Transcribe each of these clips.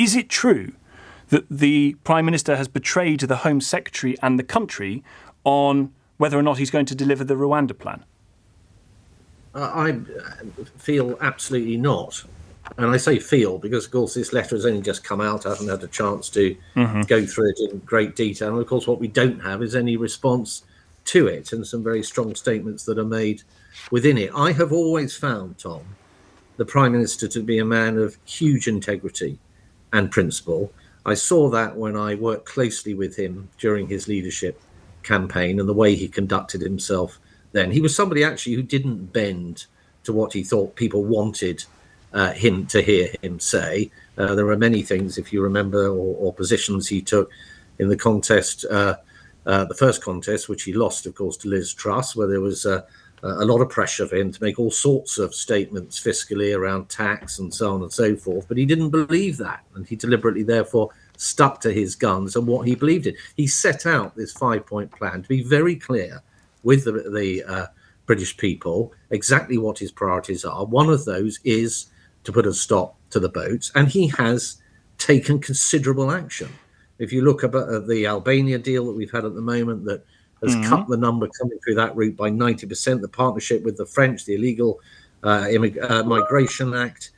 Is it true that the Prime Minister has betrayed the Home Secretary and the country on whether or not he's going to deliver the Rwanda plan? I feel absolutely not. And I say feel because, of course, this letter has only just come out. I haven't had a chance to go through it in great detail. And, of course, what we don't have is any response to it and some very strong statements that are made within it. I have always found, Tom, the Prime Minister to be a man of huge integrity and principle. I saw that when I worked closely with him during his leadership campaign and the way he conducted himself then. He was somebody actually who didn't bend to what he thought people wanted him to hear him say. There were many things, if you remember, or positions he took in the contest, the first contest, which he lost, of course, to Liz Truss, where there was a lot of pressure for him to make all sorts of statements fiscally around tax and so on and so forth. But he didn't believe that, and he deliberately, therefore, stuck to his guns and what he believed in. He set out this 5-point plan to be very clear with the British people exactly what his priorities are. One of those is to put a stop to the boats, and he has taken considerable action. If you look at the Albania deal that we've had at the moment that has cut the number coming through that route by 90%, the partnership with the French, the Illegal Migration Act,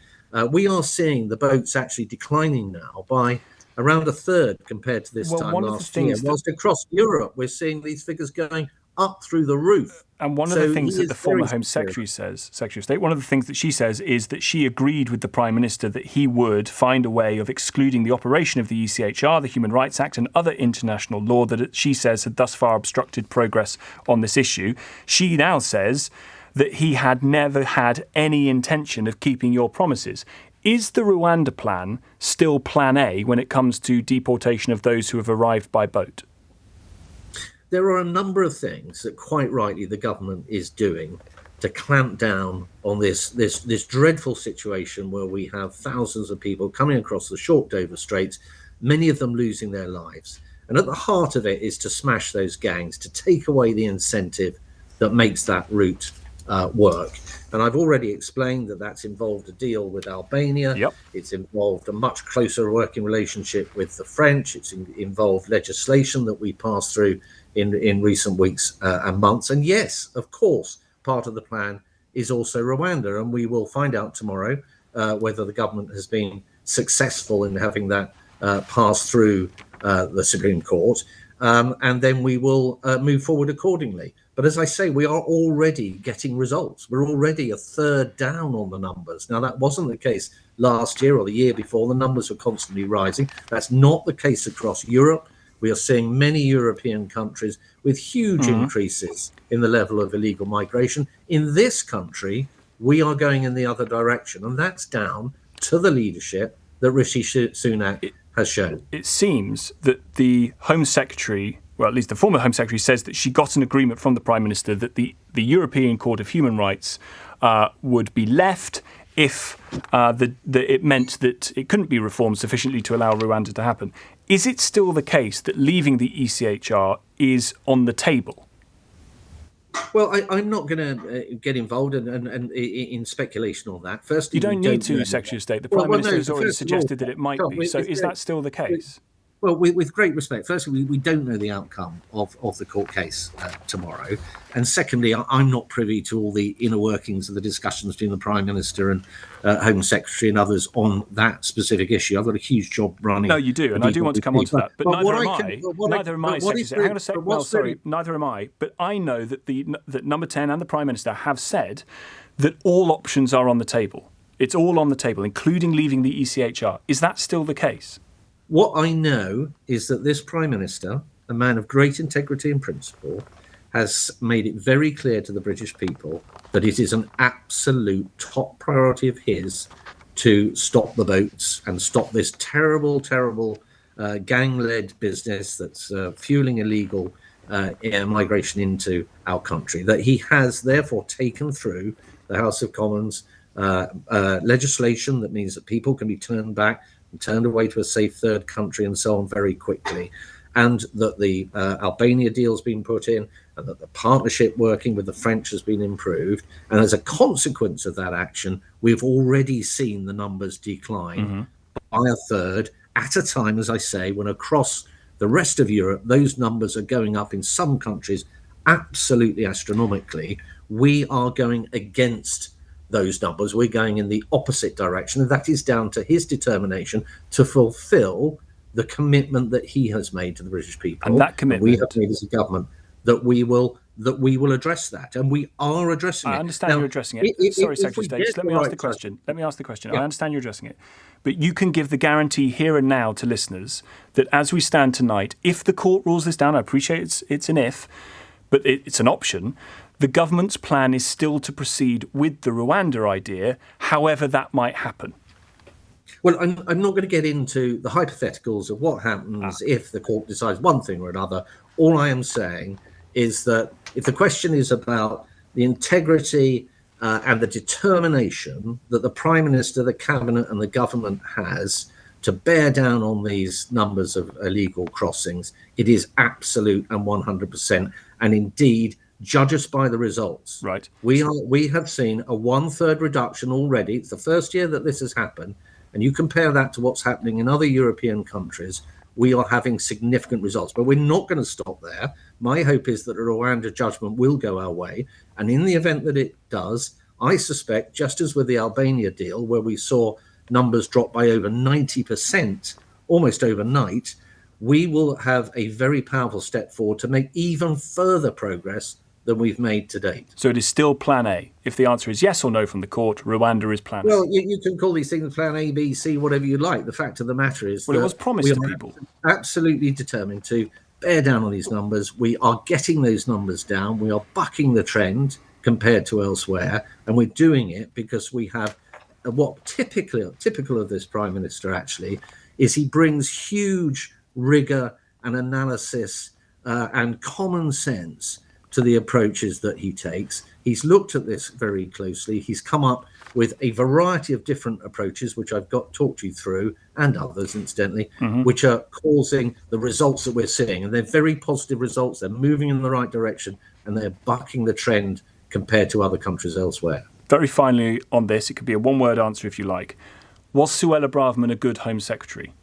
we are seeing the boats actually declining now by around a third compared to this time last year. Whilst across Europe, we're seeing these figures going up through the roof. And one of the things that the former Home Secretary says, Secretary of State, one of the things that she says is that she agreed with the Prime Minister that he would find a way of excluding the operation of the ECHR, the Human Rights Act and other international law that she says had thus far obstructed progress on this issue. She now says that he had never had any intention of keeping your promises. Is the Rwanda plan still plan A when it comes to deportation of those who have arrived by boat? There are a number of things that, quite rightly, the government is doing to clamp down on this dreadful situation where we have thousands of people coming across the short Dover Straits, many of them losing their lives. And at the heart of it is to smash those gangs, to take away the incentive that makes that route work. And I've already explained that that's involved a deal with Albania. Yep. It's involved a much closer working relationship with the French. It's involved legislation that we passed through in recent weeks and months. And yes, of course, part of the plan is also Rwanda. And we will find out tomorrow whether the government has been successful in having that pass through the Supreme Court. And then we will move forward accordingly. But as I say, we are already getting results. We're already a third down on the numbers. Now, that wasn't the case last year or the year before. The numbers were constantly rising. That's not the case across Europe. We are seeing many European countries with huge increases in the level of illegal migration. In this country, we are going in the other direction. And that's down to the leadership that Rishi Sunak has shown. It seems that the Home Secretary, well, at least the former Home Secretary, says that she got an agreement from the Prime Minister that the European Court of Human Rights would be left if it meant that it couldn't be reformed sufficiently to allow Rwanda to happen. Is it still the case that leaving the ECHR is on the table? Well, I'm not going to get involved in speculation on that. Firstly, you don't need to, Secretary of State. The Prime Minister has already suggested that it might be. So is that still the case? Well, with great respect, firstly, we don't know the outcome of the court case tomorrow. And secondly, I'm not privy to all the inner workings of the discussions between the Prime Minister and Home Secretary and others on that specific issue. I've got a huge job running. No, you do, and I do want to come on to that. But neither am I, Secretary of State. Hang on a sec. Well, sorry, neither am I. But I know that that Number 10 and the Prime Minister have said that all options are on the table. It's all on the table, including leaving the ECHR. Is that still the case? What I know is that this Prime Minister, a man of great integrity and principle, has made it very clear to the British people that it is an absolute top priority of his to stop the boats and stop this terrible, terrible gang-led business that's fueling illegal migration into our country. That he has therefore taken through the House of Commons legislation that means that people can be turned back, turned away to a safe third country and so on very quickly, and that the Albania deal has been put in, and that the partnership working with the French has been improved. And as a consequence of that action, we've already seen the numbers decline by a third at a time, as I say, when across the rest of Europe, those numbers are going up in some countries absolutely astronomically. We are going against those numbers. We're going in the opposite direction. And that is down to his determination to fulfill the commitment that he has made to the British people. And that commitment, we have made as a government, that we will address that. And we are addressing it. I understand you're addressing it. Sorry, Secretary of State, just let me ask the question. Let me ask the question. Yeah. I understand you're addressing it. But you can give the guarantee here and now to listeners that as we stand tonight, if the court rules this down, I appreciate it's an if, but it's an option, the government's plan is still to proceed with the Rwanda idea, however that might happen. Well, I'm not going to get into the hypotheticals of what happens if the court decides one thing or another. All I am saying is that if the question is about the integrity and the determination that the Prime Minister, the Cabinet and the government has to bear down on these numbers of illegal crossings, it is absolute and 100%. And indeed, judge us by the results. Right. We have seen a 1/3 reduction already. It's the first year that this has happened. And you compare that to what's happening in other European countries, we are having significant results. But we're not going to stop there. My hope is that a Rwanda judgment will go our way. And in the event that it does, I suspect, just as with the Albania deal, where we saw numbers drop by over 90%, almost overnight, we will have a very powerful step forward to make even further progress than we've made to date. So it is still plan A. If the answer is yes or no from the court, Rwanda is plan A. Well, you can call these things plan A, B, C, whatever you like. The fact of the matter is it was promised to people. Absolutely determined to bear down on these numbers. We are getting those numbers down. We are bucking the trend compared to elsewhere. And we're doing it because we have what typical of this Prime Minister actually is he brings huge rigor and analysis and common sense to the approaches that he takes. He's looked at this very closely. He's come up with a variety of different approaches, which I've talked you through, and others, incidentally, which are causing the results that we're seeing. And they're very positive results. They're moving in the right direction, and they're bucking the trend compared to other countries elsewhere. Very finally on this, it could be a one-word answer if you like. Was Suella Braverman a good Home Secretary?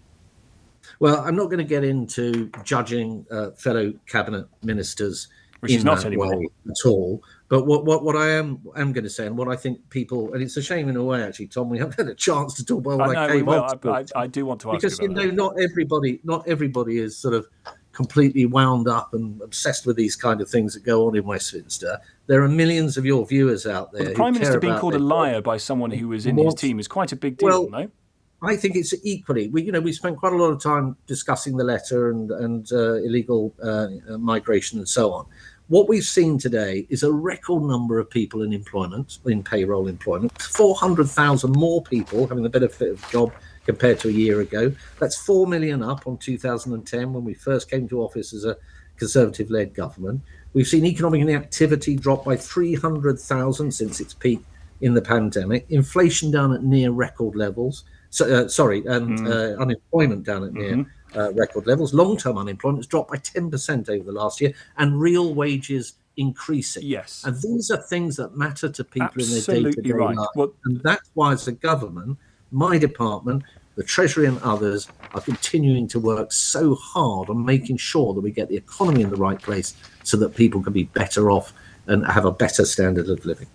Well, I'm not going to get into judging fellow cabinet ministers Which is not anymore way at all. But what I am going to say, and what I think people, and it's a shame in a way, actually, Tom, we haven't had a chance to talk about what I came on to. I do want to ask because you about that. not everybody is sort of completely wound up and obsessed with these kind of things that go on in Westminster. There are millions of your viewers out there. Well, the Prime Minister being called a liar by someone who was in his team is quite a big deal, no? I think it's equally. We spent quite a lot of time discussing the letter and illegal migration and so on. What we've seen today is a record number of people in employment, in payroll employment, 400,000 more people having the benefit of a job compared to a year ago. That's 4 million up on 2010 when we first came to office as a Conservative-led government. We've seen economic activity drop by 300,000 since its peak in the pandemic. Inflation down at near record levels. Unemployment down at near record levels. Long-term unemployment has dropped by 10% over the last year, and real wages increasing. Yes. And these are things that matter to people Absolutely in their day-to-day right. life. Well, and that's why, as a government, my department, the Treasury and others are continuing to work so hard on making sure that we get the economy in the right place so that people can be better off and have a better standard of living.